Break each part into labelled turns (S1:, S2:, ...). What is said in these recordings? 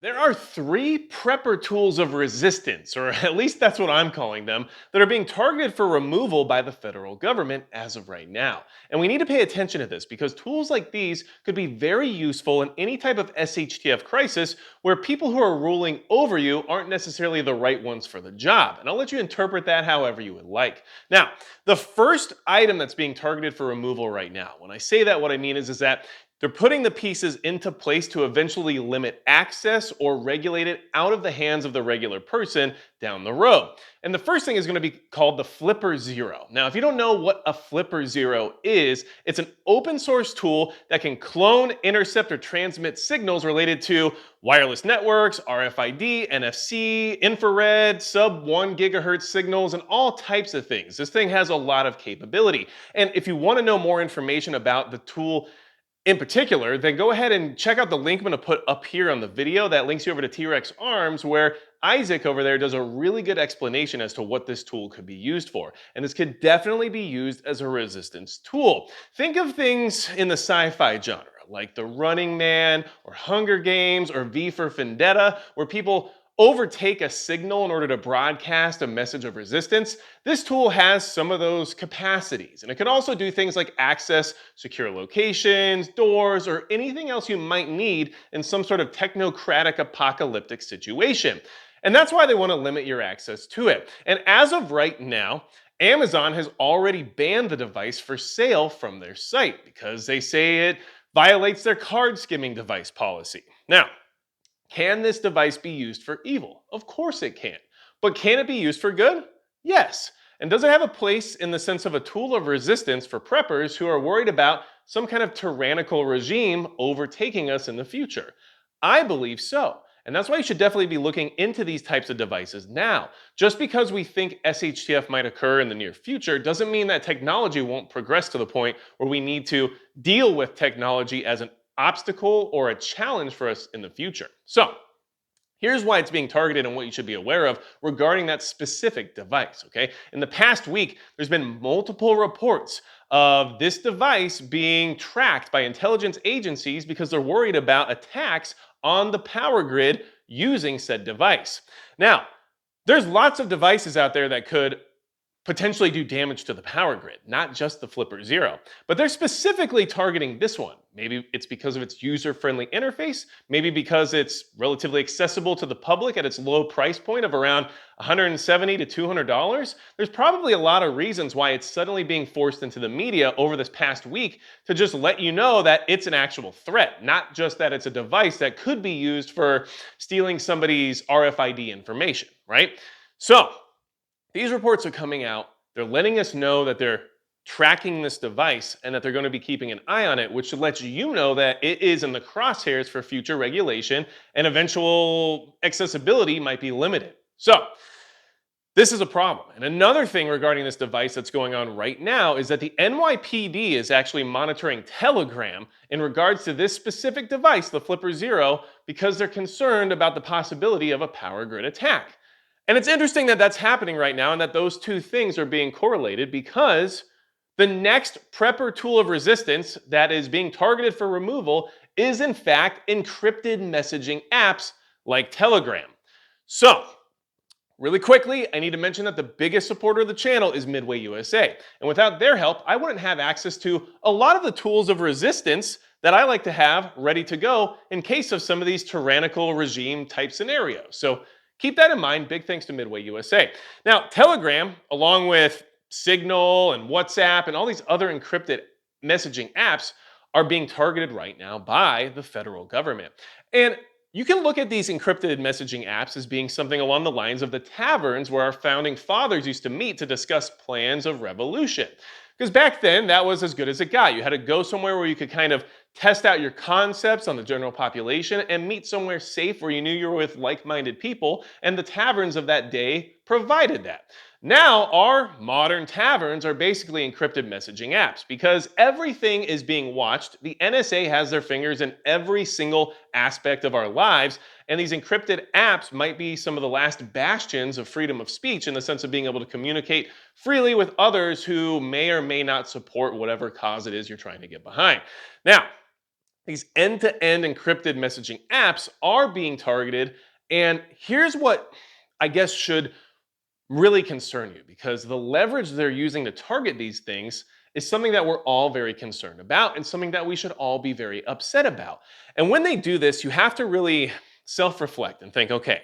S1: There are three prepper tools of resistance, or at least that's what I'm calling them, that are being targeted for removal by the federal government as of right now. And we need to pay attention to this because tools like these could be very useful in any type of SHTF crisis where people who are ruling over you aren't necessarily the right ones for the job. And I'll let you interpret that however you would like. Now, the first item that's being targeted for removal right now, when I say that, what I mean is that they're putting the pieces into place to eventually limit access or regulate it out of the hands of the regular person down the road. And the first thing is going to be called the Flipper Zero. Now, if you don't know what a Flipper Zero is, it's an open source tool that can clone, intercept, or transmit signals related to wireless networks, RFID, NFC, infrared, sub 1 gigahertz signals, and all types of things. This thing has a lot of capability. And if you want to know more information about the tool in particular, then go ahead and check out the link I'm going to put up here on the video that links you over to T-Rex Arms, where Isaac over there does a really good explanation as to what this tool could be used for. And this could definitely be used as a resistance tool. Think of things in the sci-fi genre, like The Running Man, or Hunger Games, or V for Vendetta, where people overtake a signal in order to broadcast a message of resistance. This tool has some of those capacities, and it can also do things like access secure locations, doors, or anything else you might need in some sort of technocratic apocalyptic situation. And that's why they want to limit your access to it. And as of right now, Amazon has already banned the device for sale from their site because they say it violates their card skimming device policy. Now, can this device be used for evil? Of course it can. But can it be used for good? Yes. And does it have a place in the sense of a tool of resistance for preppers who are worried about some kind of tyrannical regime overtaking us in the future? I believe so. And that's why you should definitely be looking into these types of devices now. Just because we think SHTF might occur in the near future doesn't mean that technology won't progress to the point where we need to deal with technology as an obstacle or a challenge for us in the future. So, here's why it's being targeted and what you should be aware of regarding that specific device, okay? In the past week, there's been multiple reports of this device being tracked by intelligence agencies because they're worried about attacks on the power grid using said device. Now, there's lots of devices out there that could potentially do damage to the power grid, not just the Flipper Zero. But they're specifically targeting this one. Maybe it's because of its user-friendly interface, maybe because it's relatively accessible to the public at its low price point of around $170 to $200. There's probably a lot of reasons why it's suddenly being forced into the media over this past week to just let you know that it's an actual threat, not just that it's a device that could be used for stealing somebody's RFID information, right? So, these reports are coming out. They're letting us know that they're tracking this device and that they're going to be keeping an eye on it, which should let you know that it is in the crosshairs for future regulation and eventual accessibility might be limited. So, this is a problem. And another thing regarding this device that's going on right now is that the NYPD is actually monitoring Telegram in regards to this specific device, the Flipper Zero, because they're concerned about the possibility of a power grid attack. And it's interesting that that's happening right now and that those two things are being correlated because the next prepper tool of resistance that is being targeted for removal is in fact encrypted messaging apps like Telegram. So, really quickly, I need to mention that the biggest supporter of the channel is Midway USA. And without their help, I wouldn't have access to a lot of the tools of resistance that I like to have ready to go in case of some of these tyrannical regime type scenarios. So, keep that in mind. Big thanks to Midway USA. Now, Telegram, along with Signal and WhatsApp and all these other encrypted messaging apps, are being targeted right now by the federal government. And you can look at these encrypted messaging apps as being something along the lines of the taverns where our founding fathers used to meet to discuss plans of revolution. Because back then, that was as good as it got. You had to go somewhere where you could kind of test out your concepts on the general population and meet somewhere safe where you knew you were with like-minded people, and the taverns of that day provided that. Now, our modern taverns are basically encrypted messaging apps because everything is being watched. The NSA has their fingers in every single aspect of our lives, and these encrypted apps might be some of the last bastions of freedom of speech in the sense of being able to communicate freely with others who may or may not support whatever cause it is you're trying to get behind. Now, These end-to-end encrypted messaging apps are being targeted. And here's what I guess should really concern you, because the leverage they're using to target these things is something that we're all very concerned about and something that we should all be very upset about. And when they do this, you have to really self reflect and think, okay,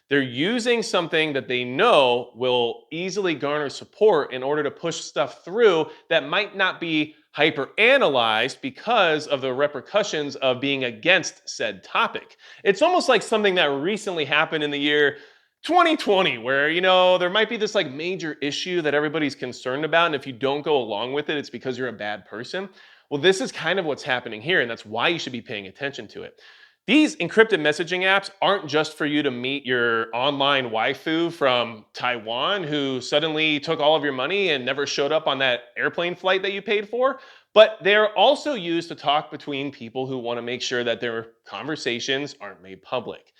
S1: they're using something that they know will easily garner support in order to push stuff through that might not be hyper analyzed because of the repercussions of being against said topic. It's almost like something that recently happened in the year 2020, where there might be this like major issue that everybody's concerned about, and if you don't go along with it, it's because you're a bad person. Well, this is kind of what's happening here, and that's why you should be paying attention to it. These encrypted messaging apps aren't just for you to meet your online waifu from Taiwan who suddenly took all of your money and never showed up on that airplane flight that you paid for, but they're also used to talk between people who want to make sure that their conversations aren't made public.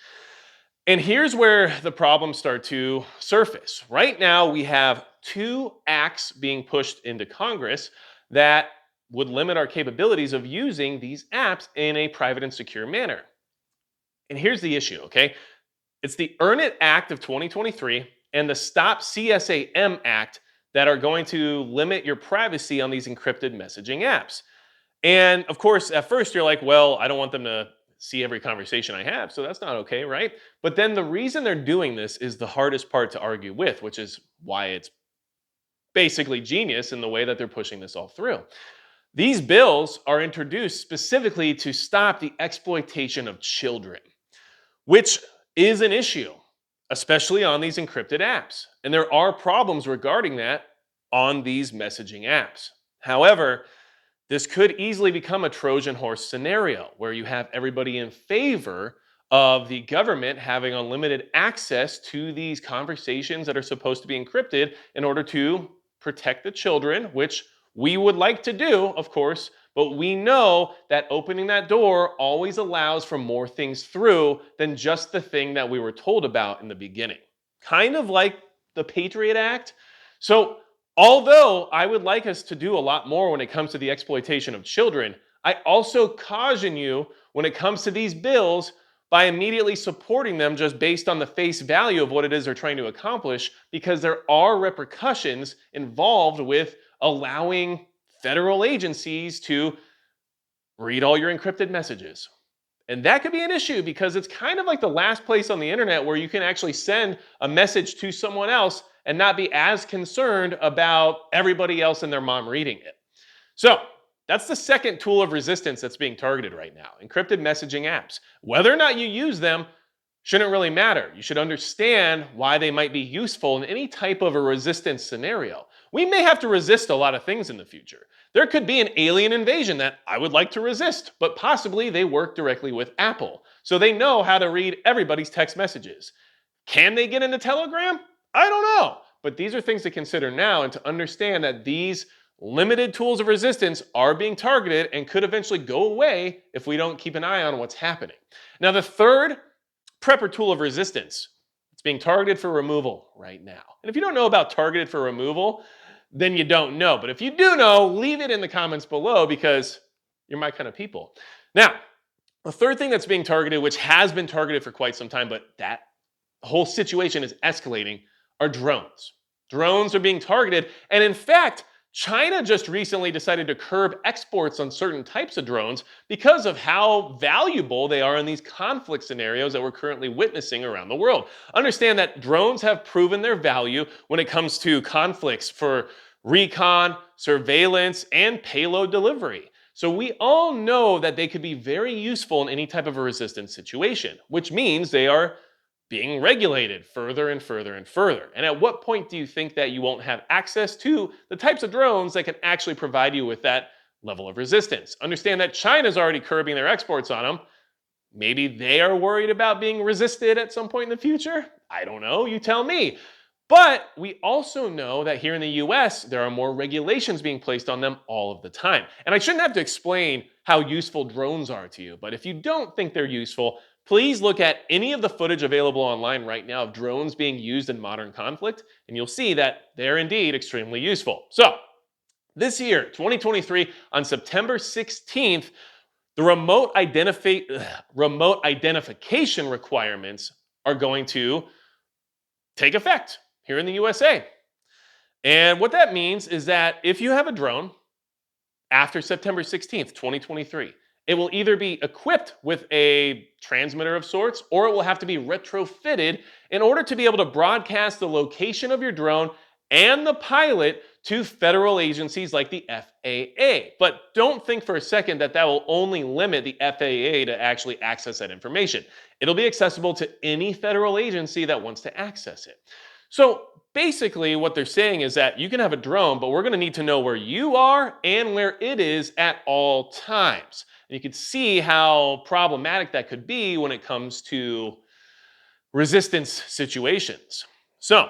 S1: And here's where the problems start to surface. Right now, we have two acts being pushed into Congress that would limit our capabilities of using these apps in a private and secure manner. And here's the issue, okay? It's the Earn It Act of 2023 and the Stop CSAM Act that are going to limit your privacy on these encrypted messaging apps. And of course, at first you're like, well, I don't want them to see every conversation I have, so that's not okay, right? But then the reason they're doing this is the hardest part to argue with, which is why it's basically genius in the way that they're pushing this all through. These bills are introduced specifically to stop the exploitation of children, which is an issue, especially on these encrypted apps. And there are problems regarding that on these messaging apps. However, this could easily become a Trojan horse scenario where you have everybody in favor of the government having unlimited access to these conversations that are supposed to be encrypted in order to protect the children, which we would like to do, of course, but we know that opening that door always allows for more things through than just the thing that we were told about in the beginning. Kind of like the Patriot Act. So, although I would like us to do a lot more when it comes to the exploitation of children, I also caution you when it comes to these bills by immediately supporting them just based on the face value of what it is they're trying to accomplish, because there are repercussions involved with allowing federal agencies to read all your encrypted messages. And that could be an issue because it's kind of like the last place on the internet where you can actually send a message to someone else and not be as concerned about everybody else and their mom reading it. So that's the second tool of resistance that's being targeted right now, encrypted messaging apps. Whether or not you use them shouldn't really matter. You should understand why they might be useful in any type of a resistance scenario. We may have to resist a lot of things in the future. There could be an alien invasion that I would like to resist, but possibly they work directly with Apple, so they know how to read everybody's text messages. Can they get into Telegram? I don't know. But these are things to consider now and to understand that these limited tools of resistance are being targeted and could eventually go away if we don't keep an eye on what's happening. Now, the third prepper tool of resistance, it's being targeted for removal right now. And if you don't know about targeted for removal, then you don't know. But if you do know, leave it in the comments below because you're my kind of people. Now, the third thing that's being targeted, which has been targeted for quite some time, but that whole situation is escalating, are drones. Drones are being targeted. And in fact, China just recently decided to curb exports on certain types of drones because of how valuable they are in these conflict scenarios that we're currently witnessing around the world. Understand that drones have proven their value when it comes to conflicts for recon, surveillance, and payload delivery. So we all know that they could be very useful in any type of a resistance situation, which means they are being regulated further and further and further. And at what point do you think that you won't have access to the types of drones that can actually provide you with that level of resistance? Understand that China's already curbing their exports on them. Maybe they are worried about being resisted at some point in the future. I don't know, you tell me. But we also know that here in the US, there are more regulations being placed on them all of the time. And I shouldn't have to explain how useful drones are to you, but if you don't think they're useful, please look at any of the footage available online right now of drones being used in modern conflict, and you'll see that they're indeed extremely useful. So, this year, 2023, on September 16th, The remote identification requirements are going to take effect here in the USA. And what that means is that if you have a drone after September 16th, 2023, it will either be equipped with a transmitter of sorts or it will have to be retrofitted in order to be able to broadcast the location of your drone and the pilot to federal agencies like the FAA. But don't think for a second that that will only limit the FAA to actually access that information. It'll be accessible to any federal agency that wants to access it. So basically, what they're saying is that you can have a drone, but we're going to need to know where you are and where it is at all times. And you can see how problematic that could be when it comes to resistance situations. So,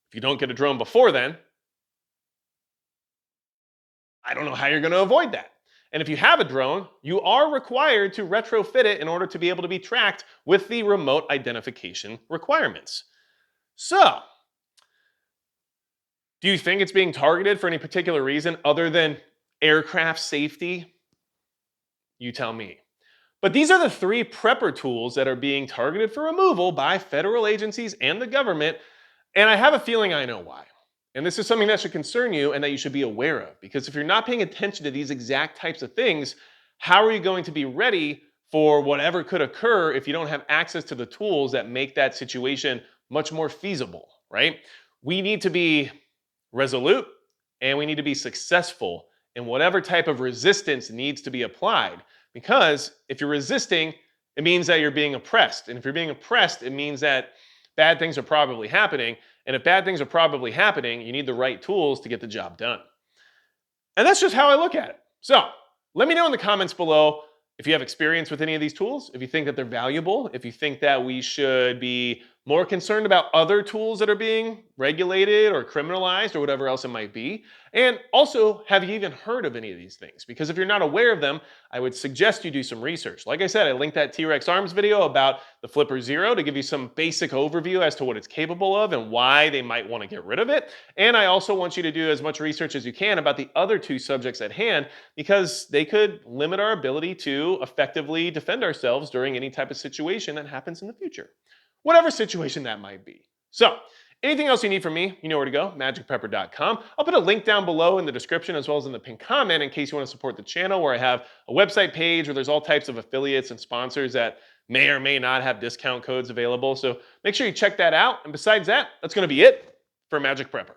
S1: if you don't get a drone before then, I don't know how you're going to avoid that. And if you have a drone, you are required to retrofit it in order to be able to be tracked with the remote identification requirements. So, do you think it's being targeted for any particular reason other than aircraft safety? You tell me. But these are the three prepper tools that are being targeted for removal by federal agencies and the government, and I have a feeling I know why. And this is something that should concern you and that you should be aware of, because if you're not paying attention to these exact types of things, how are you going to be ready for whatever could occur if you don't have access to the tools that make that situation much more feasible, right? We need to be resolute and we need to be successful in whatever type of resistance needs to be applied. Because if you're resisting, it means that you're being oppressed. And if you're being oppressed, it means that bad things are probably happening. And if bad things are probably happening, you need the right tools to get the job done. And that's just how I look at it. So let me know in the comments below if you have experience with any of these tools, if you think that they're valuable, if you think that we should be more concerned about other tools that are being regulated or criminalized or whatever else it might be. And also, have you even heard of any of these things? Because if you're not aware of them, I would suggest you do some research. Like I said, I linked that T-Rex Arms video about the Flipper Zero to give you some basic overview as to what it's capable of and why they might want to get rid of it. And I also want you to do as much research as you can about the other two subjects at hand, because they could limit our ability to effectively defend ourselves during any type of situation that happens in the future. Whatever situation that might be. So, anything else you need from me, you know where to go, magicprepper.com. I'll put a link down below in the description as well as in the pinned comment in case you want to support the channel, where I have a website page where there's all types of affiliates and sponsors that may or may not have discount codes available. So make sure you check that out. And besides that, that's going to be it for Magic Prepper.